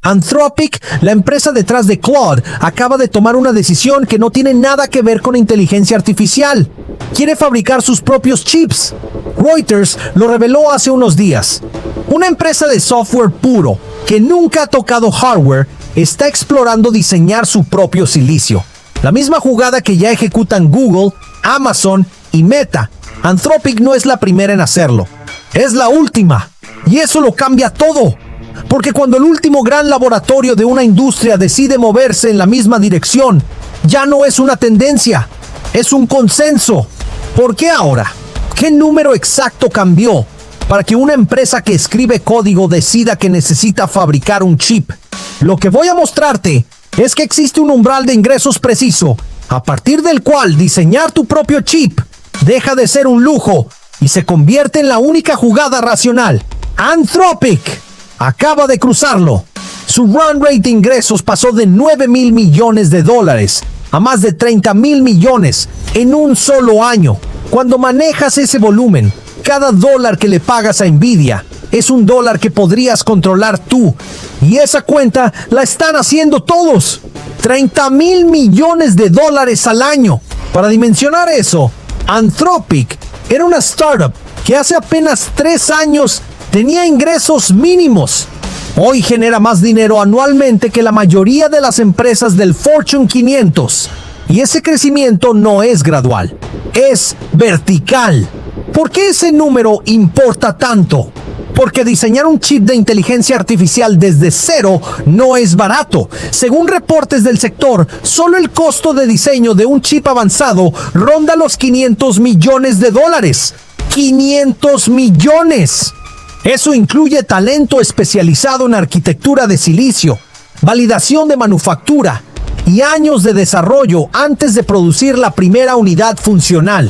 Anthropic, la empresa detrás de Claude, acaba de tomar una decisión que no tiene nada que ver con inteligencia artificial. Quiere fabricar sus propios chips. Reuters lo reveló hace unos días. Una empresa de software puro, que nunca ha tocado hardware, está explorando diseñar su propio silicio. La misma jugada que ya ejecutan Google, Amazon y Meta. Anthropic no es la primera en hacerlo. Es la última. Y eso lo cambia todo. Porque cuando el último gran laboratorio de una industria decide moverse en la misma dirección, ya no es una tendencia, es un consenso. ¿Por qué ahora? ¿Qué número exacto cambió para que una empresa que escribe código decida que necesita fabricar un chip? Lo que voy a mostrarte es que existe un umbral de ingresos preciso, a partir del cual diseñar tu propio chip deja de ser un lujo y se convierte en la única jugada racional. Anthropic acaba de cruzarlo. Su run rate de ingresos pasó de $9,000 millones a más de $30,000 millones en un solo año. Cuando manejas ese volumen, cada dólar que le pagas a Nvidia es un dólar que podrías controlar tú. Y esa cuenta la están haciendo todos. $30,000 millones al año. Para dimensionar eso, Anthropic era una startup que hace apenas 3 años tenía ingresos mínimos. Hoy genera más dinero anualmente que la mayoría de las empresas del Fortune 500. Y ese crecimiento no es gradual, es vertical. ¿Por qué ese número importa tanto? Porque diseñar un chip de inteligencia artificial desde cero no es barato. Según reportes del sector, solo el costo de diseño de un chip avanzado ronda los $500 millones. ¡500 millones! Eso incluye talento especializado en arquitectura de silicio, validación de manufactura y años de desarrollo antes de producir la primera unidad funcional.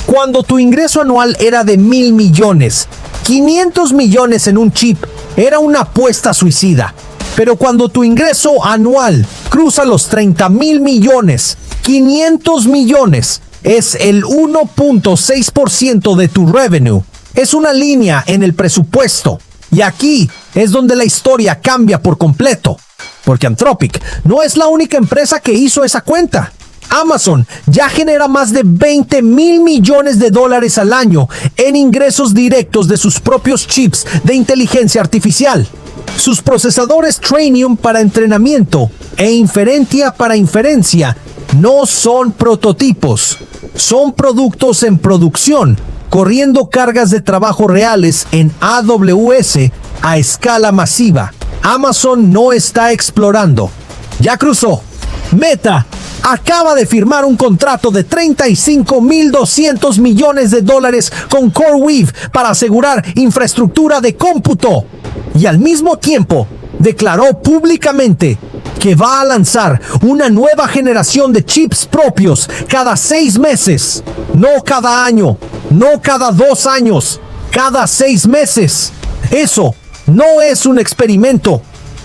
Cuando tu ingreso anual era de $1,000 millones, 500 millones en un chip era una apuesta suicida. Pero cuando tu ingreso anual cruza los $30,000 millones, 500 millones es el 1.6% de tu revenue. Es una línea en el presupuesto. Y aquí es donde la historia cambia por completo. Porque Anthropic no es la única empresa que hizo esa cuenta. Amazon ya genera más de $20,000 millones al año en ingresos directos de sus propios chips de inteligencia artificial. Sus procesadores Trainium para entrenamiento e Inferentia para inferencia no son prototipos, son productos en producción, corriendo cargas de trabajo reales en AWS a escala masiva. Amazon no está explorando, ya cruzó. Meta acaba de firmar un contrato de $35,200 millones con CoreWeave para asegurar infraestructura de cómputo. Y al mismo tiempo, declaró públicamente que va a lanzar una nueva generación de chips propios cada 6 meses. No cada año, no cada 2 años, cada 6 meses. Eso no es un experimento,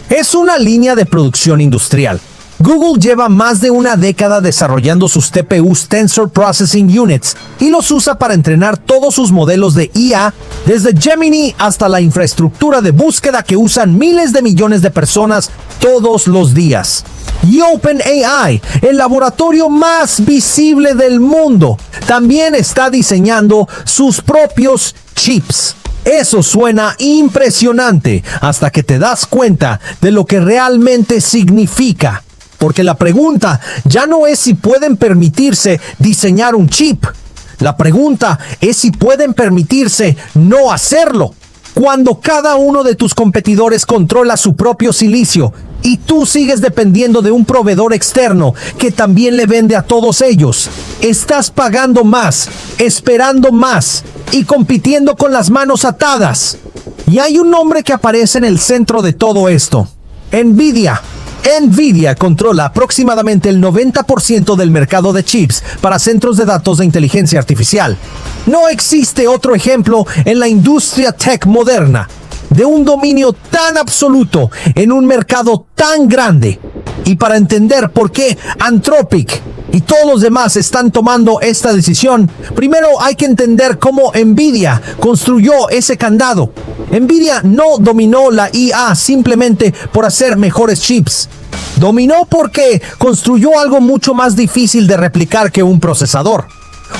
es una línea de producción industrial. Google lleva más de una década desarrollando sus TPUs Tensor Processing Units y los usa para entrenar todos sus modelos de IA, desde Gemini hasta la infraestructura de búsqueda que usan miles de millones de personas todos los días. Y OpenAI, el laboratorio más visible del mundo, también está diseñando sus propios chips. Eso suena impresionante hasta que te das cuenta de lo que realmente significa. Porque la pregunta ya no es si pueden permitirse diseñar un chip. La pregunta es si pueden permitirse no hacerlo. Cuando cada uno de tus competidores controla su propio silicio y tú sigues dependiendo de un proveedor externo que también le vende a todos ellos, estás pagando más, esperando más y compitiendo con las manos atadas. Y hay un nombre que aparece en el centro de todo esto: Nvidia. Nvidia controla aproximadamente el 90% del mercado de chips para centros de datos de inteligencia artificial. No existe otro ejemplo en la industria tech moderna de un dominio tan absoluto en un mercado tan grande. Y para entender por qué Anthropic y todos los demás están tomando esta decisión, primero hay que entender cómo Nvidia construyó ese candado. Nvidia no dominó la IA simplemente por hacer mejores chips. Dominó porque construyó algo mucho más difícil de replicar que un procesador.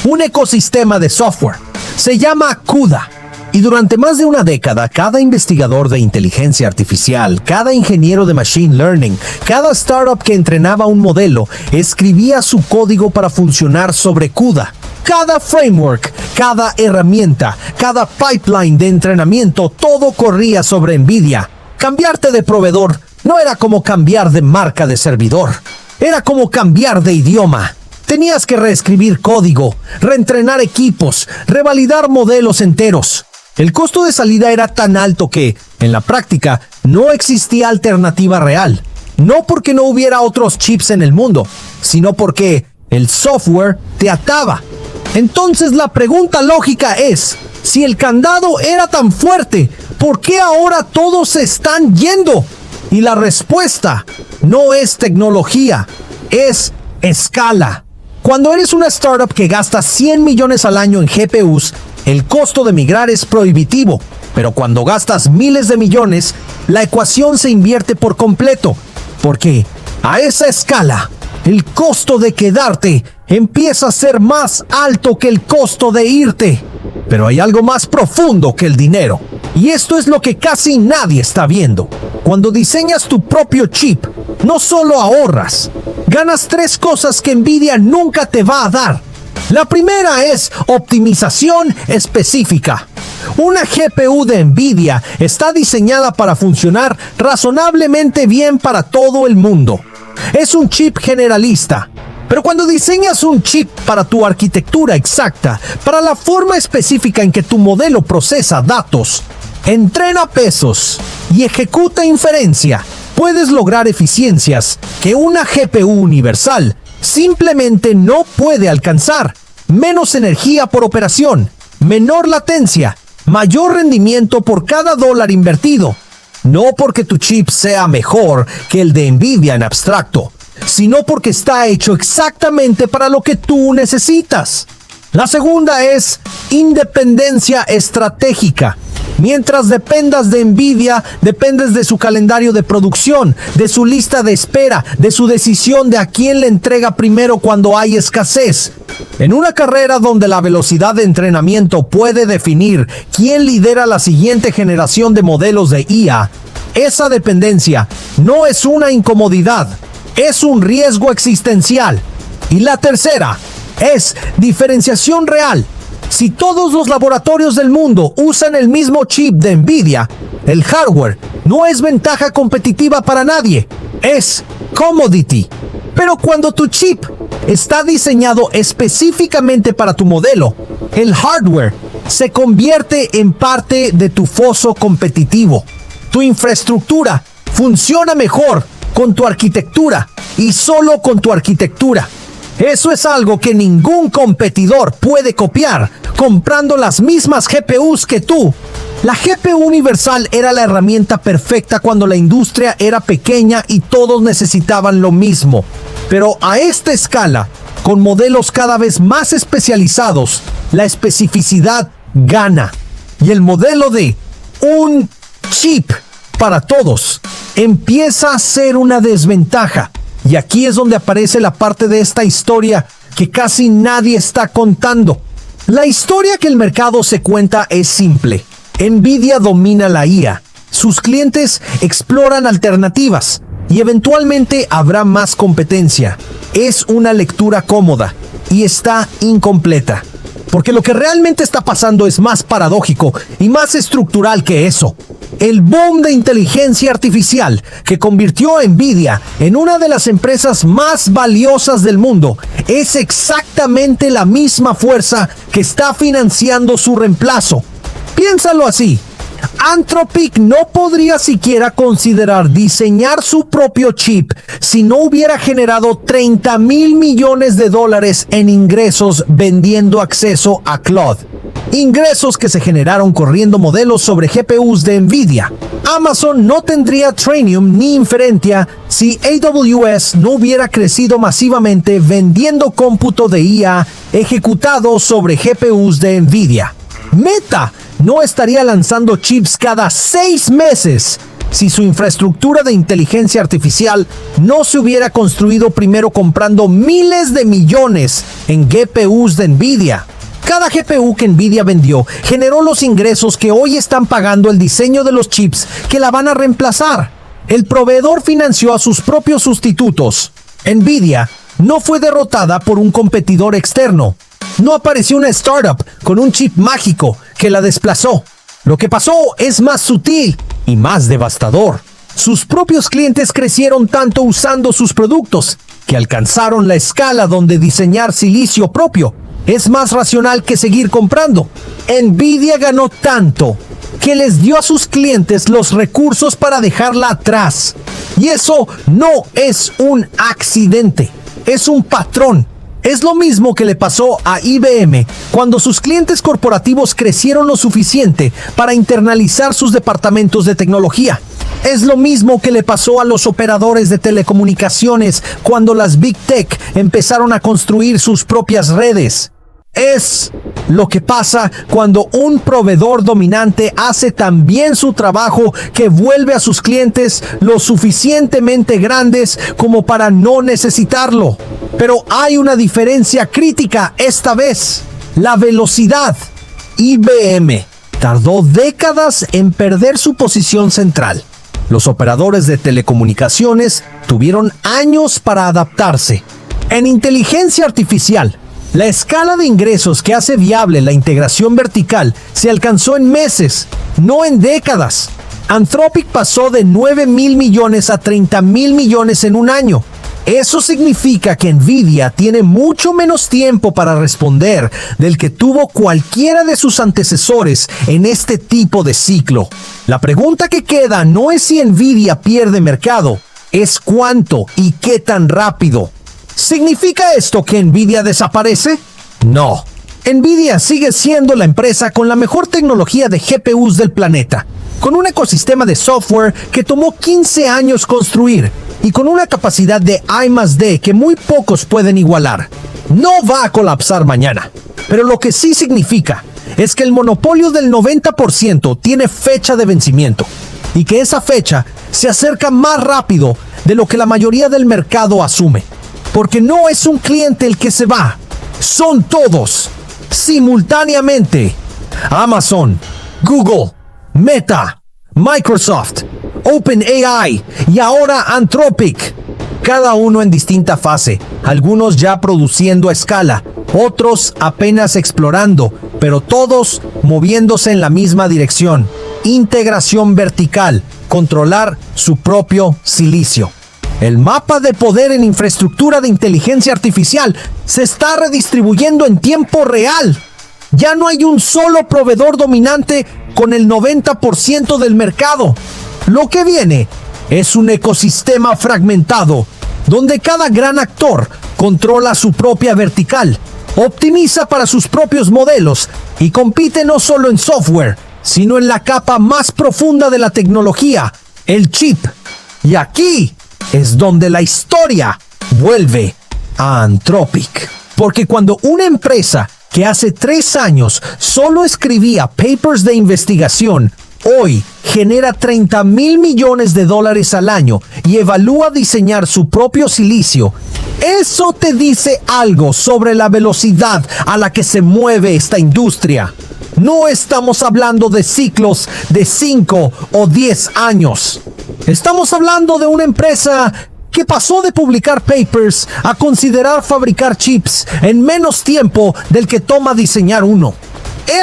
Un ecosistema de software. Se llama CUDA. Y durante más de una década, cada investigador de inteligencia artificial, cada ingeniero de machine learning, cada startup que entrenaba un modelo, escribía su código para funcionar sobre CUDA. Cada framework, cada herramienta, cada pipeline de entrenamiento, todo corría sobre Nvidia. Cambiarte de proveedor no era como cambiar de marca de servidor. Era como cambiar de idioma. Tenías que reescribir código, reentrenar equipos, revalidar modelos enteros. El costo de salida era tan alto que, en la práctica, no existía alternativa real. No porque no hubiera otros chips en el mundo, sino porque el software te ataba. Entonces la pregunta lógica es, si el candado era tan fuerte, ¿por qué ahora todos se están yendo? Y la respuesta no es tecnología, es escala. Cuando eres una startup que gasta 100 millones al año en GPUs, el costo de migrar es prohibitivo, pero cuando gastas miles de millones, la ecuación se invierte por completo, porque a esa escala, el costo de quedarte empieza a ser más alto que el costo de irte. Pero hay algo más profundo que el dinero, y esto es lo que casi nadie está viendo. Cuando diseñas tu propio chip, no solo ahorras, ganas 3 cosas que Nvidia nunca te va a dar. La primera es optimización específica. Una GPU de Nvidia está diseñada para funcionar razonablemente bien para todo el mundo. Es un chip generalista. Pero cuando diseñas un chip para tu arquitectura exacta, para la forma específica en que tu modelo procesa datos, entrena pesos y ejecuta inferencia, puedes lograr eficiencias que una GPU universal simplemente no puede alcanzar. Menos energía por operación, menor latencia, mayor rendimiento por cada dólar invertido. No porque tu chip sea mejor que el de Nvidia en abstracto, sino porque está hecho exactamente para lo que tú necesitas. La segunda es independencia estratégica. Mientras dependas de Nvidia, dependes de su calendario de producción, de su lista de espera, de su decisión de a quién le entrega primero cuando hay escasez. En una carrera donde la velocidad de entrenamiento puede definir quién lidera la siguiente generación de modelos de IA, esa dependencia no es una incomodidad, es un riesgo existencial. Y la tercera es diferenciación real. Si todos los laboratorios del mundo usan el mismo chip de Nvidia, el hardware no es ventaja competitiva para nadie, es commodity. Pero cuando tu chip está diseñado específicamente para tu modelo, el hardware se convierte en parte de tu foso competitivo. Tu infraestructura funciona mejor con tu arquitectura y solo con tu arquitectura. Eso es algo que ningún competidor puede copiar comprando las mismas GPUs que tú. La GPU universal era la herramienta perfecta cuando la industria era pequeña y todos necesitaban lo mismo. Pero a esta escala, con modelos cada vez más especializados, la especificidad gana. Y el modelo de un chip para todos empieza a ser una desventaja. Y aquí es donde aparece la parte de esta historia que casi nadie está contando. La historia que el mercado se cuenta es simple. Nvidia domina la IA. Sus clientes exploran alternativas y eventualmente habrá más competencia. Es una lectura cómoda y está incompleta. Porque lo que realmente está pasando es más paradójico y más estructural que eso. El boom de inteligencia artificial que convirtió a Nvidia en una de las empresas más valiosas del mundo es exactamente la misma fuerza que está financiando su reemplazo. Piénsalo así. Anthropic no podría siquiera considerar diseñar su propio chip si no hubiera generado 30,000 millones de dólares en ingresos vendiendo acceso a Claude. ingresos que se generaron corriendo modelos sobre GPUs de Nvidia. Amazon no tendría Trainium ni Inferentia si AWS no hubiera crecido masivamente vendiendo cómputo de IA ejecutado sobre GPUs de Nvidia. Meta no estaría lanzando chips cada 6 meses si su infraestructura de inteligencia artificial no se hubiera construido primero comprando miles de millones en GPUs de Nvidia. Cada GPU que Nvidia vendió generó los ingresos que hoy están pagando el diseño de los chips que la van a reemplazar. El proveedor financió a sus propios sustitutos. Nvidia no fue derrotada por un competidor externo. No apareció una startup con un chip mágico que la desplazó. Lo que pasó es más sutil y más devastador. Sus propios clientes crecieron tanto usando sus productos que alcanzaron la escala donde diseñar silicio propio es más racional que seguir comprando. Nvidia ganó tanto que les dio a sus clientes los recursos para dejarla atrás. Y eso no es un accidente, es un patrón. Es lo mismo que le pasó a IBM cuando sus clientes corporativos crecieron lo suficiente para internalizar sus departamentos de tecnología. Es lo mismo que le pasó a los operadores de telecomunicaciones cuando las Big Tech empezaron a construir sus propias redes. Es lo que pasa cuando un proveedor dominante hace tan bien su trabajo que vuelve a sus clientes lo suficientemente grandes como para no necesitarlo. Pero hay una diferencia crítica esta vez: la velocidad. IBM tardó décadas en perder su posición central. Los operadores de telecomunicaciones tuvieron años para adaptarse. En inteligencia artificial, la escala de ingresos que hace viable la integración vertical se alcanzó en meses, no en décadas. Anthropic pasó de 9,000 millones a 30,000 millones en un año. Eso significa que Nvidia tiene mucho menos tiempo para responder del que tuvo cualquiera de sus antecesores en este tipo de ciclo. La pregunta que queda no es si Nvidia pierde mercado, es cuánto y qué tan rápido. ¿Significa esto que Nvidia desaparece? No. Nvidia sigue siendo la empresa con la mejor tecnología de GPUs del planeta, con un ecosistema de software que tomó 15 años construir y con una capacidad de I+D que muy pocos pueden igualar. No va a colapsar mañana, pero lo que sí significa es que el monopolio del 90% tiene fecha de vencimiento y que esa fecha se acerca más rápido de lo que la mayoría del mercado asume. Porque no es un cliente el que se va, son todos, simultáneamente. Amazon, Google, Meta, Microsoft, OpenAI y ahora Anthropic. Cada uno en distinta fase, algunos ya produciendo a escala, otros apenas explorando, pero todos moviéndose en la misma dirección. Integración vertical, controlar su propio silicio. El mapa de poder en infraestructura de inteligencia artificial se está redistribuyendo en tiempo real. Ya no hay un solo proveedor dominante con el 90% del mercado. Lo que viene es un ecosistema fragmentado, donde cada gran actor controla su propia vertical, optimiza para sus propios modelos y compite no solo en software, sino en la capa más profunda de la tecnología, el chip. Y aquí es donde la historia vuelve a Anthropic. Porque cuando una empresa que hace 3 años solo escribía papers de investigación, hoy genera 30,000 millones de dólares al año y evalúa diseñar su propio silicio, eso te dice algo sobre la velocidad a la que se mueve esta industria. No estamos hablando de ciclos de 5 o 10 años. Estamos hablando de una empresa que pasó de publicar papers a considerar fabricar chips en menos tiempo del que toma diseñar uno.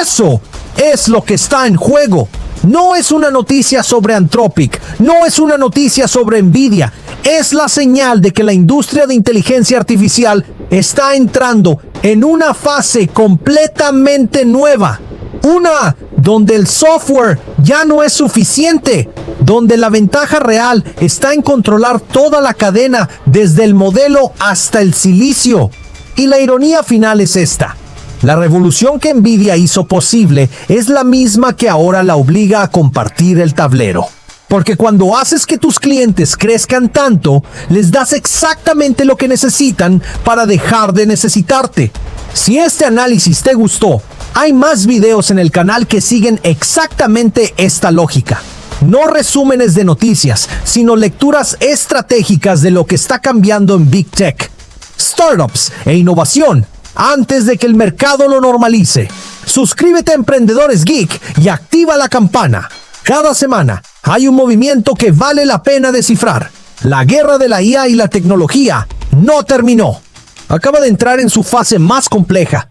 Eso es lo que está en juego. No es una noticia sobre Anthropic, no es una noticia sobre Nvidia. Es la señal de que la industria de inteligencia artificial está entrando en una fase completamente nueva. Una donde el software ya no es suficiente, donde la ventaja real está en controlar toda la cadena desde el modelo hasta el silicio. Y la ironía final es esta: La revolución que Nvidia hizo posible es la misma que ahora la obliga a compartir el tablero. Porque cuando haces que tus clientes crezcan tanto, les das exactamente lo que necesitan para dejar de necesitarte. Si este análisis te gustó, hay más videos en el canal que siguen exactamente esta lógica. No resúmenes de noticias, sino lecturas estratégicas de lo que está cambiando en Big Tech, startups e innovación antes de que el mercado lo normalice. Suscríbete a Emprendedores Geek y activa la campana. Cada semana hay un movimiento que vale la pena descifrar. La guerra de la IA y la tecnología no terminó. Acaba de entrar en su fase más compleja